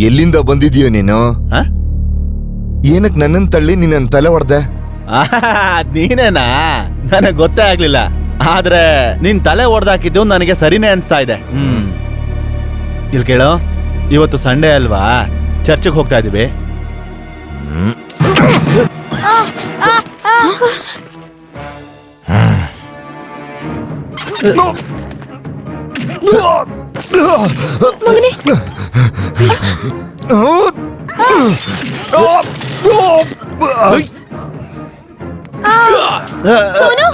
ಎಲ್ಲಿಂದ ಬಂದಿದೀಯ ನೀನು? ಏನಕ್ ನನ್ನನ್ ತಳ್ಳಿ ನಿನ್ನ ತಲೆ ಹೊಡೆದೆ? ನೀನೇನಾ? ನನಗ್ ಗೊತ್ತೇ ಆಗ್ಲಿಲ್ಲ. ಆದ್ರೆ ನಿನ್ ತಲೆ ಹೊಡೆದಾಕಿದ್ದು ನನಗೆ ಸರಿನೇ ಅನ್ಸ್ತಾ ಇದೆ. ಇಲ್ಲಿ ಕೇಳೋ, ಇವತ್ತು ಸಂಡೇ ಅಲ್ವಾ, ಚರ್ಚ್ಗೆ ಹೋಗ್ತಾ ಇದೀವಿ. ಸೋನು,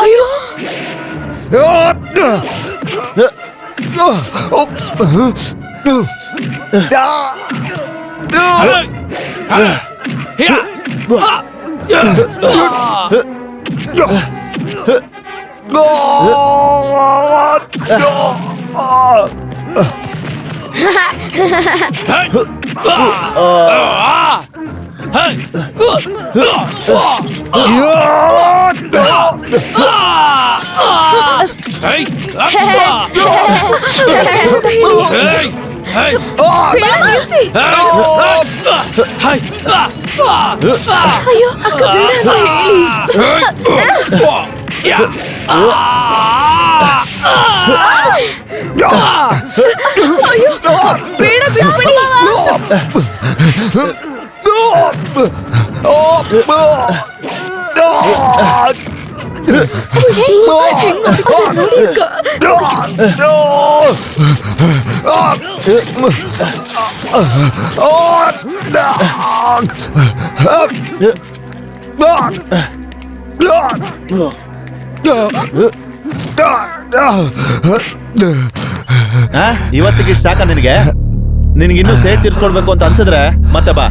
ಅಯ್ಯೋ ಅಯ್ಯೋ ಅಕ್ಕ ಬೇಡ ಅಂತ ಹೇಳಿ. ಅಯ್ಯೋ ಬೇಡ ಬಿಟ್ಬಿಡಿ. ಇವತ್ತಿಗೆ ಇಷ್ಟ ಸಾಕ ನಿನಗೆ? ನಿನಗಿನ್ನೂ ಸೇಟ್ ತೀರ್ಸ್ಕೊಡ್ಬೇಕು ಅಂತ ಅನ್ಸಿದ್ರೆ ಮತ್ತೆ ಬಾ,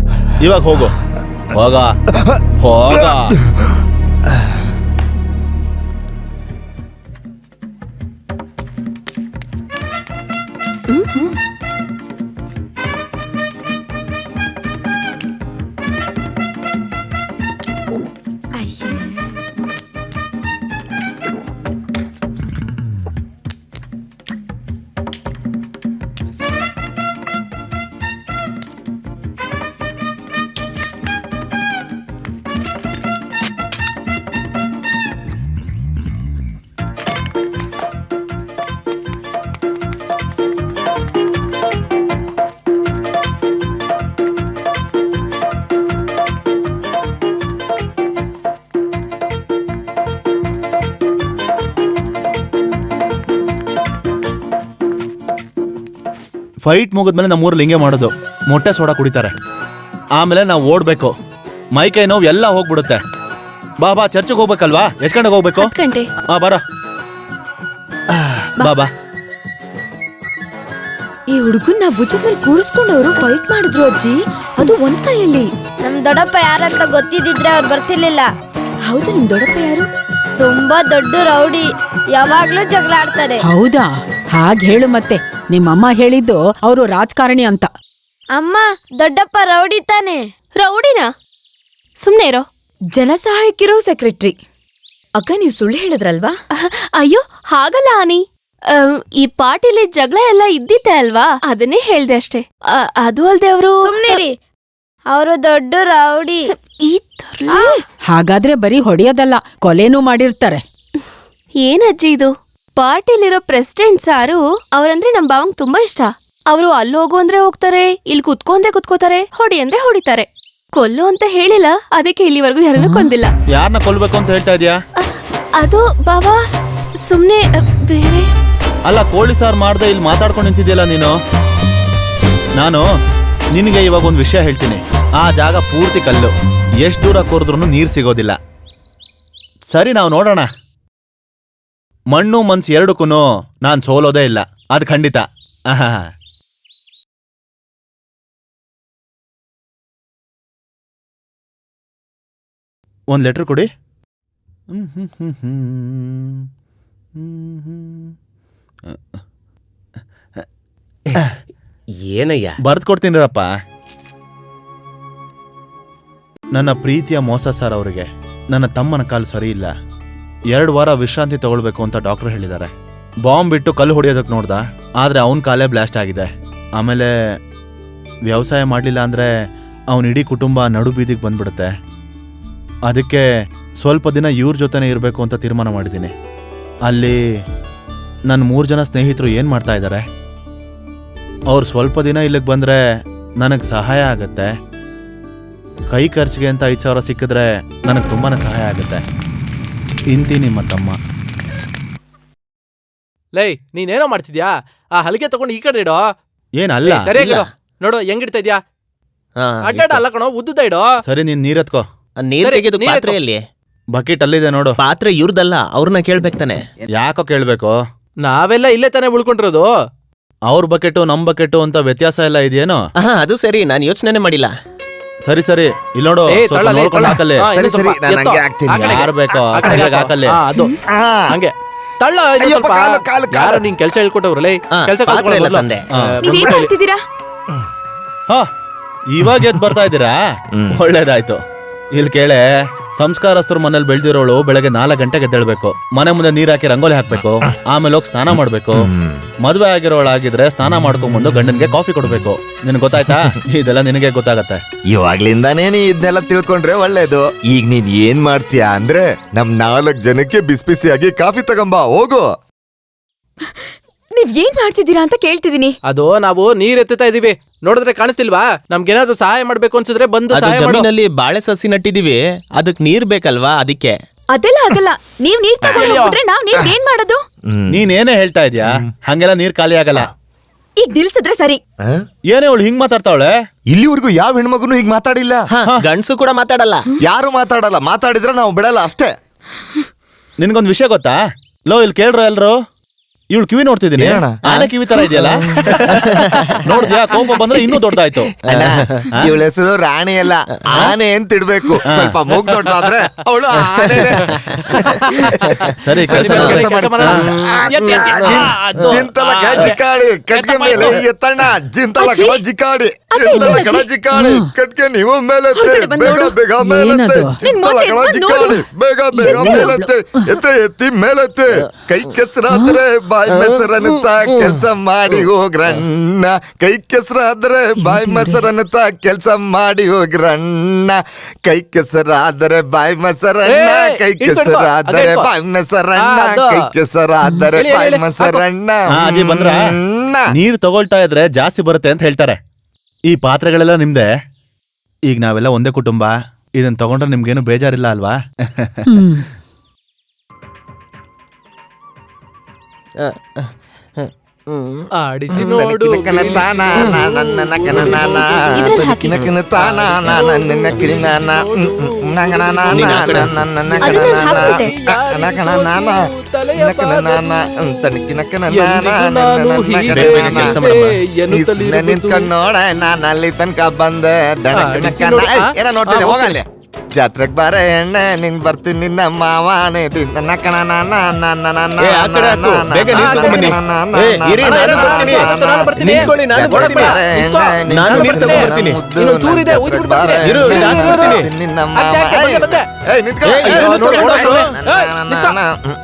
ಇವಾಗ ಹೋಗು. ಹೋಗ ಹೋಗ. ಫೈಟ್ ಮುಗಿದ್ಮೇಲೆ ನಮ್ಮೂರಲ್ಲಿ ಹಿಂಗೆ ಮಾಡೋದು, ಮೊಟ್ಟೆ ಸೋಡಾ ಕುಡಿತಾರೆ. ಆಮೇಲೆ ನಾವು ಓಡ್ಬೇಕು, ಮೈ ಕೈ ನೋವು ಎಲ್ಲ ಹೋಗ್ಬಿಡುತ್ತೆ. ಬಾ ಚರ್ಚ್ಗೆ ಹೋಗ್ಬೇಕಲ್ವಾ? ಎಷ್ಟು ಗಂಟೆಗೆ ಹೋಗ್ಬೇಕು? 10 ಗಂಟೆ. ಬಾರ ಬಾ. ಈ ಹುಡುಗನ್ನ ಭುಜದ ಮೇಲೆ ಕೂರಿಸ್ಕೊಂಡವ್ರು ಫೈಟ್ ಮಾಡಿದ್ರು ಅಜ್ಜಿ, ಅದು ಒಂದ್ ಕೈಯಲ್ಲಿ. ನಮ್ ದೊಡ್ಡಪ್ಪ ಯಾರಂತ ಗೊತ್ತಿದ್ರೆ ಅವ್ರು ಬರ್ತಿರ್ಲಿಲ್ಲ. ಹೌದು, ನಿಮ್ ದೊಡ್ಡಪ್ಪ ಯಾರು? ತುಂಬಾ ದೊಡ್ಡ ರೌಡಿ, ಯಾವಾಗ್ಲೂ ಜಗಳ ಆಡ್ತಾರೆ. ಹೌದಾ? ಹಾಗೆ ಹೇಳು. ಮತ್ತೆ ನಿಮ್ಮಮ್ಮ ಹೇಳಿದ್ದು ಅವರು ರಾಜಕಾರಣಿ ಅಂತ. ಅಮ್ಮ, ದೊಡ್ಡಪ್ಪ ರೌಡಿ ತಾನೆ. ರೌಡಿನಾ? ಸುಮ್ನೆ ಇರೋ. ಜನಸಹಾಯಕ್ಕಿರೋ ಸೆಕ್ರೆಟರಿ. ಅಕ್ಕ, ನೀವು ಸುಳ್ಳು ಹೇಳಿದ್ರಲ್ವಾ? ಅಯ್ಯೋ ಹಾಗಲ್ಲ ಆನಿ, ಈ ಪಾರ್ಟಿಲಿ ಜಗಳ ಎಲ್ಲ ಇದ್ದಿತ್ತೆ ಅಲ್ವಾ, ಅದನ್ನೇ ಹೇಳ್ದೆ ಅಷ್ಟೇ. ಅದು ಅಲ್ದೆ ಅವರು. ಸುಮ್ನಿರಿ, ಅವರು ದೊಡ್ಡ ರೌಡಿ. ಈ ತರ ಹಾಗಾದ್ರೆ ಬರೀ ಹೊಡೆಯೋದಲ್ಲ, ಕೊಲೆನೂ ಮಾಡಿರ್ತಾರೆ. ಏನಜ್ಜಿ ಇದು? ಪಾರ್ಟಿಲಿರೋ ಪ್ರೆಸಿಡೆಂಟ್ ಸಾರು ಅವ್ರಂದ್ರೆ ನಮ್ ಬಾವಂಗ್ ತುಂಬಾ ಇಷ್ಟ. ಅವರು ಅಲ್ಲಿ ಹೋಗು ಅಂದ್ರೆ ಹೋಗ್ತಾರೆ, ಇಲ್ಲಿ ಕುತ್ಕೋತಾರೆ, ಹೊಡಿ ಅಂದ್ರೆ ಹೊಡಿತಾರೆ. ಕೊಲ್ಲು ಅಂತ ಹೇಳಿಲ್ಲ, ಅದಕ್ಕೆ ಇಲ್ಲಿವರೆಗೂ ಯಾರನ್ನು ಕೊಂದಿಲ್ಲ. ಯಾರನ್ನ ಕೊಲ್ಬೇಕು ಅಂತ ಹೇಳ್ತಾ ಇದೀಯಾ? ಅದು ಬಾಬಾ ಸುಮ್ನೆ ಬೇರೆ. ಅಲ್ಲ, ಕೋಳಿ ಸಾರು ಮಾಡ್ದೆ ಇಲ್ಲಿ ಮಾತಾಡ್ಕೊಂಡು ನಿಂತಿದ್ಯಲ್ಲ ನೀನು. ನಾನು ನಿನಗೆ ಇವಾಗ ಒಂದು ವಿಷಯ ಹೇಳ್ತೀನಿ. ಆ ಜಾಗ ಪೂರ್ತಿ ಕಲ್ಲು, ಎಷ್ಟು ದೂರ ಕೋರಿದ್ರೂ ನೀರು ಸಿಗೋದಿಲ್ಲ. ಸರಿ, ನಾವು ನೋಡೋಣ. ಮಣ್ಣು ಮನ್ಸು ಎರಡಕ್ಕೂ ನಾನು ಸೋಲೋದೇ ಇಲ್ಲ, ಅದು ಖಂಡಿತ. ಒಂದು ಲೆಟ್ರ್ ಕೊಡಿ. ಏನಯ್ಯ? ಬರ್ದ್ ಕೊಡ್ತೀನಿರಪ್ಪ. ನನ್ನ ಪ್ರೀತಿಯ ಮೋಸ ಸರ್ ಅವರಿಗೆ ನನ್ನ ತಮ್ಮನ ಕಾಲು ಸರಿ ಇಲ್ಲ, 2 ವಾರ ವಿಶ್ರಾಂತಿ ತಗೊಳ್ಬೇಕು ಅಂತ ಡಾಕ್ಟರ್ ಹೇಳಿದ್ದಾರೆ. ಬಾಂಬ್ ಬಿಟ್ಟು ಕಲ್ಲು ಹೊಡಿಯೋದಕ್ಕೆ ನೋಡ್ದ, ಆದ್ರೆ ಅವನ ಕಾಲೇ ಬ್ಲಾಸ್ಟ್ ಆಗಿದೆ. ಆಮೇಲೆ ವ್ಯವಸಾಯ ಮಾಡಲಿಲ್ಲ ಅಂದ್ರೆ ಅವನ ಇಡೀ ಕುಟುಂಬ ನಡು ಬೀದಿಗೆ ಬಂದ್ಬಿಡುತ್ತೆ. ಅದಕ್ಕೆ ಸ್ವಲ್ಪ ದಿನ ಇವ್ರ ಜೊತೆನೇ ಇರಬೇಕು ಅಂತ ತೀರ್ಮಾನ ಮಾಡಿದ್ದೀನಿ. ಅಲ್ಲಿ ನನ್ನ 3 ಜನ ಸ್ನೇಹಿತರು ಏನು ಮಾಡ್ತಾ ಇದ್ದಾರೆ, ಅವ್ರು ಸ್ವಲ್ಪ ದಿನ ಇಲ್ಲಿಗೆ ಬಂದರೆ ನನಗೆ ಸಹಾಯ ಆಗತ್ತೆ. ಕೈ ಖರ್ಚಿಗೆ ಅಂತ 5,000 ಸಿಕ್ಕಿದ್ರೆ ನನಗೆ ತುಂಬಾ ಸಹಾಯ ಆಗುತ್ತೆ. ಇಂತಿ ನಿಮ್ಮ ತಮ್ಮ. ಲೈ ನೀನೇನೋ ಮಾಡ್ತಿದ್ಯಾ? ಆ ಹಲಿಗೆ ತಗೊಂಡು ಈ ಕಡೆ ಇಡೋ. ಏನಲ್ಲ ಸರಿಯಾಗಿಡೋ. ನೋಡು ಹೆಂಗಿಡ್ತಾ ಇದ್ಯಾ? ಅಡ್ಡಾಡ ಅಲ್ಲ ಕಣೋ, ಉದ್ದುದ ಇಡೋ. ಸರಿ, ನೀನ್ ನೀರೆತ್ಕೋ. ನೀರ್ ಸರಿ, ತೆಗೆದು ನೀರ್ ಪಾತ್ರೆಯಲ್ಲಿ. ಬಕೆಟ್ ಅಲ್ಲಿದೆ ನೋಡು. ಪಾತ್ರೆ ಇವ್ರದಲ್ಲ, ಅವ್ರನ್ನ ಕೇಳ್ಬೇಕ್ತಾನೆ. ಯಾಕೋ ಕೇಳ್ಬೇಕು? ನಾವೆಲ್ಲ ಇಲ್ಲೇ ತಾನೇ ಉಳ್ಕೊಂಡಿರೋದು. ಅವ್ರ ಬಕೆಟು ನಮ್ ಬಕೆಟು ಅಂತ ವ್ಯತ್ಯಾಸ ಎಲ್ಲ ಇದೆಯೇನೋ? ಅದು ಸರಿ, ನಾನು ಯೋಚನೆ ಮಾಡಿಲ್ಲ. ಸರಿ ಸರಿ, ಇಲ್ಲಿ ನೋಡು, ಏ, ಸ್ವಲ್ಪ ತಳ್ಳಲೇ, ನೋಡ್ಕೊಂಡು ತಳ್ಳ. ಹಾಕಲ್ಲಿ. ಹಾ, ಸರಿ, ಇನ್ನೊಂದ್ ಸ್ವಲ್ಪ ಸರಿ, ನಾನು ಎತ್ತೋ. ಹಂಗೆ ಹಾಕ್ತೀನಿ. ಆ ಕಡೆಗೆ. ಯಾರು ಬೇಕೋ ಆ ಆ ಕಡೆಗೆ ಸರಿಯಾಗಿ ಹಾಕಲ್ಲಿ. ಹಾ, ಅದು ಹಂಗೆ ತಳ್ಳ. ಇನ್ನೊಂದ್ ಅಯ್ಯಪ್ಪ, ಸ್ವಲ್ಪ. ಕಾಲು, ಕಾಲು, ಕಾಲು. ಯಾರು ನಿಂಗ್ ಕೆಲ್ಸ ಹೇಳ್ಕೊಟ್ಟವ್ರಲೇ? ಕೆಲ್ಸ ಪಾತ್ರೆ ಎಲ್ಲ ತಂದೆ. ನೀವೇನ್ ಮಾಡ್ತಿದ್ದೀರಾ? ಹಾ, ಇವಾಗ ಎದ್ದು ಬರ್ತಾ ಇದ್ದೀರಾ? ಒಳ್ಳೇದಾಯ್ತು. ಇಲ್ಲಿ ಕೇಳೆ, ಸಂಸ್ಕಾರಸ್ಥರು ಮನೇಲಿ ಬೆಳೆದಿರೋಳು ಬೆಳಗ್ಗೆ 4 ಗಂಟೆಗೆ ಎದ್ದೇಳ್ಬೇಕು, ಮನೆ ಮುಂದೆ ನೀರ್ ಹಾಕಿ ರಂಗೋಲಿ ಹಾಕ್ಬೇಕು, ಆಮೇಲೆ ಹೋಗಿ ಸ್ನಾನ ಮಾಡ್ಬೇಕು. ಮದ್ವೆ ಆಗಿರೋಳಾಗಿದ್ರೆ ಸ್ನಾನ ಮಾಡ್ಕೊಂಡ್ಬಂದು ಗಂಡನ್ಗೆ ಕಾಫಿ ಕೊಡ್ಬೇಕು. ನಿನ್ಗೆ ಗೊತ್ತಾಯ್ತಾ? ಇದೆಲ್ಲ ನಿನಗೆ ಗೊತ್ತಾಗತ್ತೆ. ಇವಾಗ್ಲಿಂದಾನೇ ನೀ ಇದನ್ನೆಲ್ಲ ತಿಳ್ಕೊಂಡ್ರೆ ಒಳ್ಳೇದು. ಈಗ ನೀನ್ ಏನ್ ಮಾಡ್ತೀಯಾ ಅಂದ್ರೆ, ನಮ್ 4 ಜನಕ್ಕೆ ಬಿಸಿ ಬಿಸಿಯಾಗಿ ಕಾಫಿ ತಗೊಂಬ ಹೋಗು. ನೀವ್ ಏನ್ ಮಾಡ್ತಿದ್ದೀರಾ ಅಂತ ಕೇಳ್ತಿದೀನಿ. ಅದು ನಾವು ನೀರ್ ಎತ್ತುತ್ತಾ ಇದೀವಿ, ನೋಡಿದ್ರೆ ಕಾಣಿಸ್ತಿಲ್ವಾ? ನಮ್ಗೇನಾದ್ರು ಸಹಾಯ ಮಾಡ್ಬೇಕು ಅನ್ಸಿದ್ರೆ ಬಂದು ಅದು ಸಹಾಯ ಮಾಡು. ಜಮೀನಲ್ಲಿ ಬಾಳೆ ಸಸಿ ನಟ್ಟಿದೀವಿ, ಅದಕ್ ನೀರ್ ಬೇಕಲ್ವಾ, ಅದಕ್ಕೆ. ಅದೆಲ್ಲ ಆಗಲ್ಲ. ನೀವ್ ನೀರ್ ತಗೊಂಡ್ ಹೋಗ್ಬಿಟ್ರೆ ನಾವ್ ನೀರ್ ಏನ್ ಮಾಡೋದು? ನೀನೇನೇ ಹೇಳ್ತಾ ಇದ್ಯಾ? ಹಂಗೆಲ್ಲ ನೀರ್ ಖಾಲಿ ಆಗಲ್ಲ. ಈಗ ನಿಲ್ಸಿದ್ರೆ ಸರಿ. ಏನೇ ಅವಳು ಹಿಂಗ್ ಮಾತಾಡ್ತಾವಳೆ? ಇಲ್ಲಿವರೆಗೂ ಯಾವ ಹೆಣ್ಮಗುನು ಹೀಗ್ ಮಾತಾಡಿಲ್ಲ. ಗಂಡ್ಸು ಕೂಡ ಮಾತಾಡಲ್ಲ. ಯಾರು ಮಾತಾಡಲ್ಲ, ಮಾತಾಡಿದ್ರೆ ನಾವು ಬಿಡಲ್ಲ ಅಷ್ಟೇ. ನಿನ್ಗೊಂದ್ ವಿಷಯ ಗೊತ್ತಾ? ಲೋ, ಇಲ್ಲಿ ಕೇಳ್ರ ಎಲ್ರು, ಇವಳು ಕಿವಿ ನೋಡ್ತಿದ್ದೀನಿ, ಏನಣ್ಣ? ಆನೆ ಕಿವಿ ತರ ಇದೆಯಲ್ಲ, ನೋಡ್ದ್ಯಾ? ಕೋಪ ಬಂದ್ರೆ ಇನ್ನೂ ದೊಡ್ಡದಾಯ್ತು. ಇವಳ ಹೆಸರು ರಾಣಿ ಅಲ್ಲ, ಆನೆ ಅಂತ ಇಡ್ಬೇಕು. ಸ್ವಲ್ಪ ಮೂಗ್ ದೊಡ್ಡಾದ್ರೆ ಅವಳು ಆನೆ. ಸರಿ, ಸರಿ, ಕೆಲ್ಸ ಕೆಲ್ಸ ಮಾಡು. ಮಾಡು. ಎತ್ತಿ, ಎತ್ತಿ. ಅದು. ಜಿಂತಲ ಜಿಕಾಡಿ ಕಟ್ಗೆ ಮೇಲೆ ಎತ್ತಣ್ಣ. ಜಿಂತಲ ಕಡ ಜಿಕಾಡಿ, ಜಿಂತಲ ಕಡ ಜಿಕಾಡಿ ಕಟ್ಗೆ ನೀವು ಮೇಲೆತ್ತೆ, ಹೊರ್ಗಡೆ ಬಂದ್ ಬೇಗ ನೋಡು. ಬೇಗ ಮೇಲೆತ್ತೆ. ಏನದು? ಜಿಂತಲ ಕಡ ಜಿಕಾಡಿ, ಬೇಗ ಬೇಗ ಮೇಲೆತ್ತೆ, ಎತ್ತಿ ಮೇಲೆತ್ತೆ. ಕೈ ಕೆಸರಾದ್ರೆ ಬಾಯಿ ಮೊಸರನ್ನುತ್ತ ಕೆಲ್ಸ ಮಾಡಿ ಹೋಗ್ರಣ್ಣ. ಕೈ ಕೆಸರಾದ್ರೆ ಬಾಯಿ ಮೊಸರನ್ನುತ್ತ ಕೆಲ್ಸ ಮಾಡಿ ಹೋಗ್ರಣ್ಣ. ಕೈ ಕೆಸರಾದರೆ ಬಾಯಿ ಮೊಸರಣ್ಣ, ಕೈ ಕೆಸರಾದರೆ ಬಾಯಿ ಮೊಸರಣ್ಣ, ಕೈ ಕೆಸರಾದರೆ ಬಾಯಿ ಮೊಸರಣ್ಣ. ಅಜ್ಜಿ ಬಂದ್ರ? ನೀರ್ ತಗೊಳ್ತಾ ಇದ್ರೆ ಜಾಸ್ತಿ ಬರುತ್ತೆ ಅಂತ ಹೇಳ್ತಾರೆ. ಈ ಪಾತ್ರೆಗಳೆಲ್ಲ ನಿಮ್ದೆ. ಈಗ ನಾವೆಲ್ಲ ಒಂದೇ ಕುಟುಂಬ, ಇದನ್ನ ತಗೊಂಡ್ರೆ ನಿಮ್ಗೇನು ಬೇಜಾರಿಲ್ಲ ಅಲ್ವಾ? ಆಡಿಸಿ ನೋಡು. ನಿಂತ್ಕೊಂಡ್ ನೋಡ, ನಾನು ಅಲ್ಲಿ ತನಕ ಬಂದೆ. ಏನ ನೋಡ್ತಿದ್ದೆ, ಹೋಗಲ್ಲಿ. ಜಾತ್ರೆಗ್ ಬಾರ ಎಣ್ಣೆ, ನಿನ್ ಬರ್ತೀನಿ ನಿನ್ನ ಮಾವಾನೆ. ನಿನ್ನ ಮಾವ